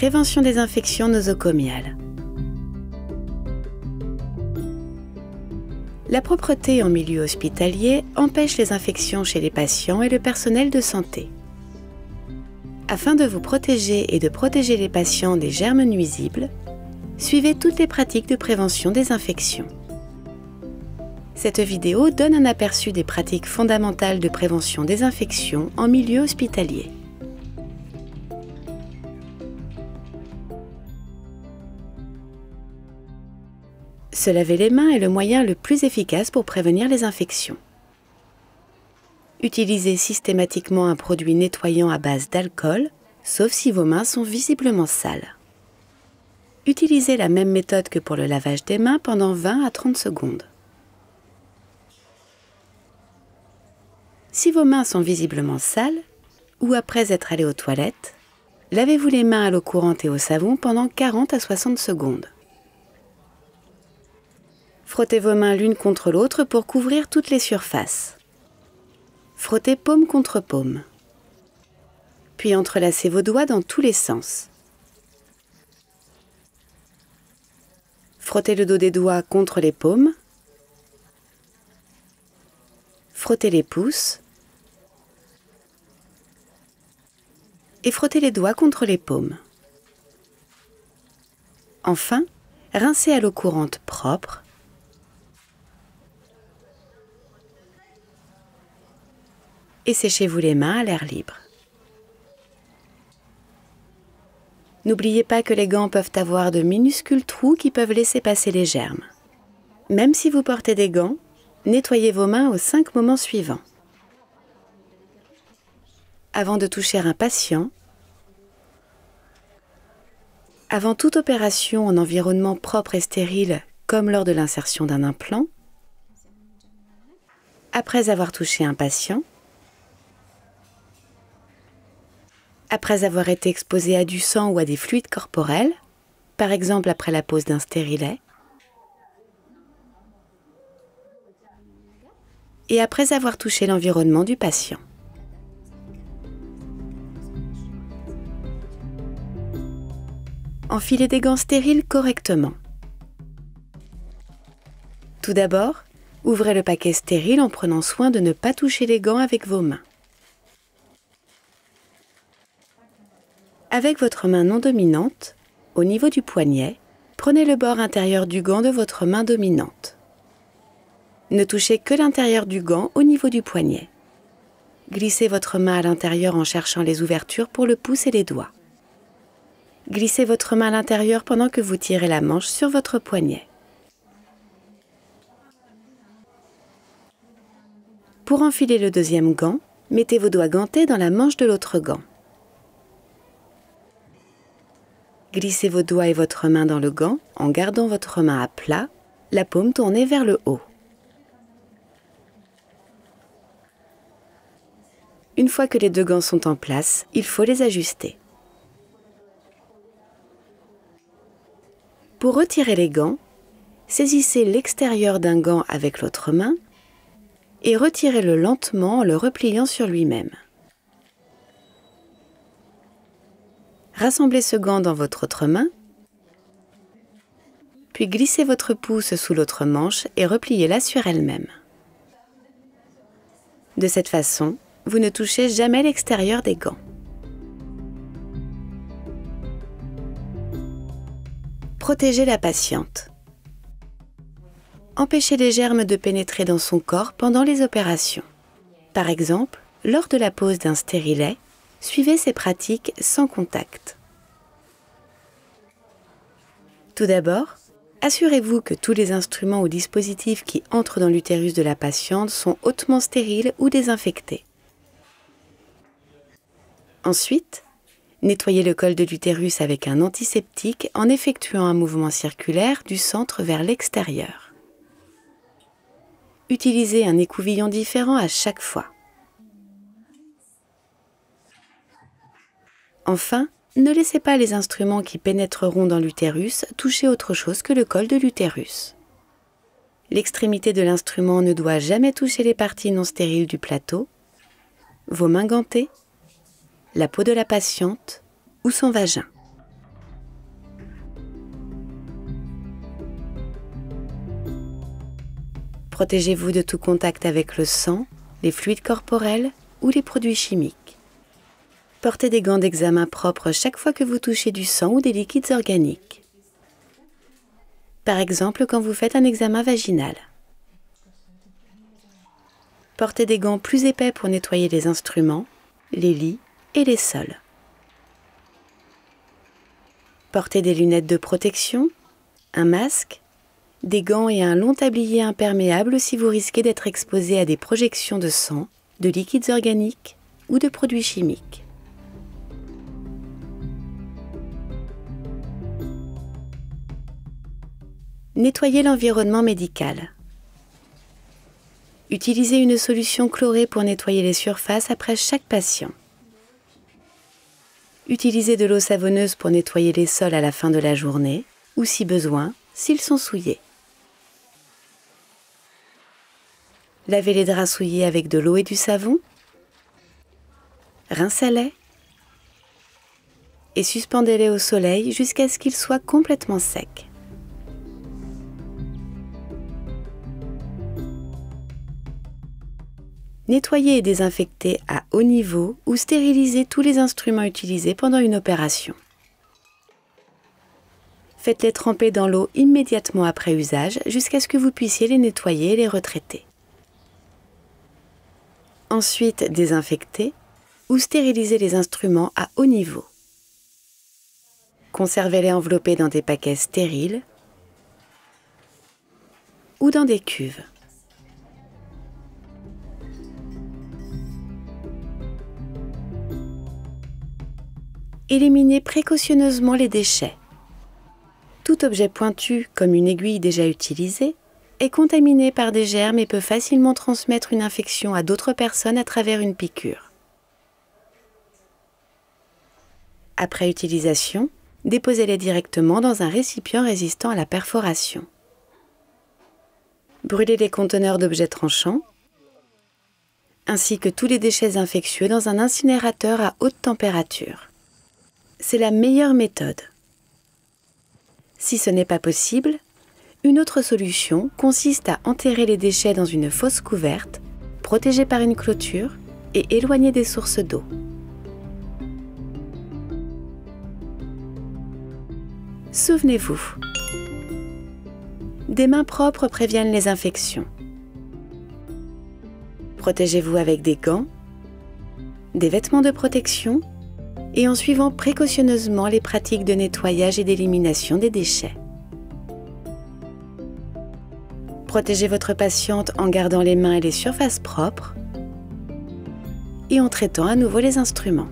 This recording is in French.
Prévention des infections nosocomiales. La propreté en milieu hospitalier empêche les infections chez les patients et le personnel de santé. Afin de vous protéger et de protéger les patients des germes nuisibles, suivez toutes les pratiques de prévention des infections. Cette vidéo donne un aperçu des pratiques fondamentales de prévention des infections en milieu hospitalier. Se laver les mains est le moyen le plus efficace pour prévenir les infections. Utilisez systématiquement un produit nettoyant à base d'alcool, sauf si vos mains sont visiblement sales. Utilisez la même méthode que pour le lavage des mains pendant 20 à 30 secondes. Si vos mains sont visiblement sales, ou après être allé aux toilettes, lavez-vous les mains à l'eau courante et au savon pendant 40 à 60 secondes. Frottez vos mains l'une contre l'autre pour couvrir toutes les surfaces. Frottez paume contre paume. Puis entrelacez vos doigts dans tous les sens. Frottez le dos des doigts contre les paumes. Frottez les pouces. Et frottez les doigts contre les paumes. Enfin, rincez à l'eau courante propre. Et séchez-vous les mains à l'air libre. N'oubliez pas que les gants peuvent avoir de minuscules trous qui peuvent laisser passer les germes. Même si vous portez des gants, nettoyez vos mains aux 5 moments suivants. Avant de toucher un patient, avant toute opération en environnement propre et stérile, comme lors de l'insertion d'un implant, après avoir touché un patient, après avoir été exposé à du sang ou à des fluides corporels, par exemple après la pose d'un stérilet, et après avoir touché l'environnement du patient. Enfilez des gants stériles correctement. Tout d'abord, ouvrez le paquet stérile en prenant soin de ne pas toucher les gants avec vos mains. Avec votre main non dominante, au niveau du poignet, prenez le bord intérieur du gant de votre main dominante. Ne touchez que l'intérieur du gant au niveau du poignet. Glissez votre main à l'intérieur en cherchant les ouvertures pour le pouce et les doigts. Glissez votre main à l'intérieur pendant que vous tirez la manche sur votre poignet. Pour enfiler le deuxième gant, mettez vos doigts gantés dans la manche de l'autre gant. Glissez vos doigts et votre main dans le gant en gardant votre main à plat, la paume tournée vers le haut. Une fois que les deux gants sont en place, il faut les ajuster. Pour retirer les gants, saisissez l'extérieur d'un gant avec l'autre main et retirez-le lentement en le repliant sur lui-même. Rassemblez ce gant dans votre autre main, puis glissez votre pouce sous l'autre manche et repliez-la sur elle-même. De cette façon, vous ne touchez jamais l'extérieur des gants. Protégez la patiente. Empêchez les germes de pénétrer dans son corps pendant les opérations. Par exemple, lors de la pose d'un stérilet, suivez ces pratiques sans contact. Tout d'abord, assurez-vous que tous les instruments ou dispositifs qui entrent dans l'utérus de la patiente sont hautement stériles ou désinfectés. Ensuite, nettoyez le col de l'utérus avec un antiseptique en effectuant un mouvement circulaire du centre vers l'extérieur. Utilisez un écouvillon différent à chaque fois. Enfin, ne laissez pas les instruments qui pénétreront dans l'utérus toucher autre chose que le col de l'utérus. L'extrémité de l'instrument ne doit jamais toucher les parties non stériles du plateau, vos mains gantées, la peau de la patiente ou son vagin. Protégez-vous de tout contact avec le sang, les fluides corporels ou les produits chimiques. Portez des gants d'examen propres chaque fois que vous touchez du sang ou des liquides organiques. Par exemple, quand vous faites un examen vaginal. Portez des gants plus épais pour nettoyer les instruments, les lits et les sols. Portez des lunettes de protection, un masque, des gants et un long tablier imperméable si vous risquez d'être exposé à des projections de sang, de liquides organiques ou de produits chimiques. Nettoyez l'environnement médical. Utilisez une solution chlorée pour nettoyer les surfaces après chaque patient. Utilisez de l'eau savonneuse pour nettoyer les sols à la fin de la journée, ou si besoin, s'ils sont souillés. Lavez les draps souillés avec de l'eau et du savon. Rincez-les et suspendez-les au soleil jusqu'à ce qu'ils soient complètement secs. Nettoyez et désinfectez à haut niveau ou stérilisez tous les instruments utilisés pendant une opération. Faites-les tremper dans l'eau immédiatement après usage jusqu'à ce que vous puissiez les nettoyer et les retraiter. Ensuite, désinfectez ou stérilisez les instruments à haut niveau. Conservez-les enveloppés dans des paquets stériles ou dans des cuves. Éliminez précautionneusement les déchets. Tout objet pointu, comme une aiguille déjà utilisée, est contaminé par des germes et peut facilement transmettre une infection à d'autres personnes à travers une piqûre. Après utilisation, déposez-les directement dans un récipient résistant à la perforation. Brûlez les conteneurs d'objets tranchants, ainsi que tous les déchets infectieux dans un incinérateur à haute température. C'est la meilleure méthode. Si ce n'est pas possible, une autre solution consiste à enterrer les déchets dans une fosse couverte, protégée par une clôture et éloignée des sources d'eau. Souvenez-vous, des mains propres préviennent les infections. Protégez-vous avec des gants, des vêtements de protection et en suivant précautionneusement les pratiques de nettoyage et d'élimination des déchets. Protégez votre patiente en gardant les mains et les surfaces propres et en traitant à nouveau les instruments.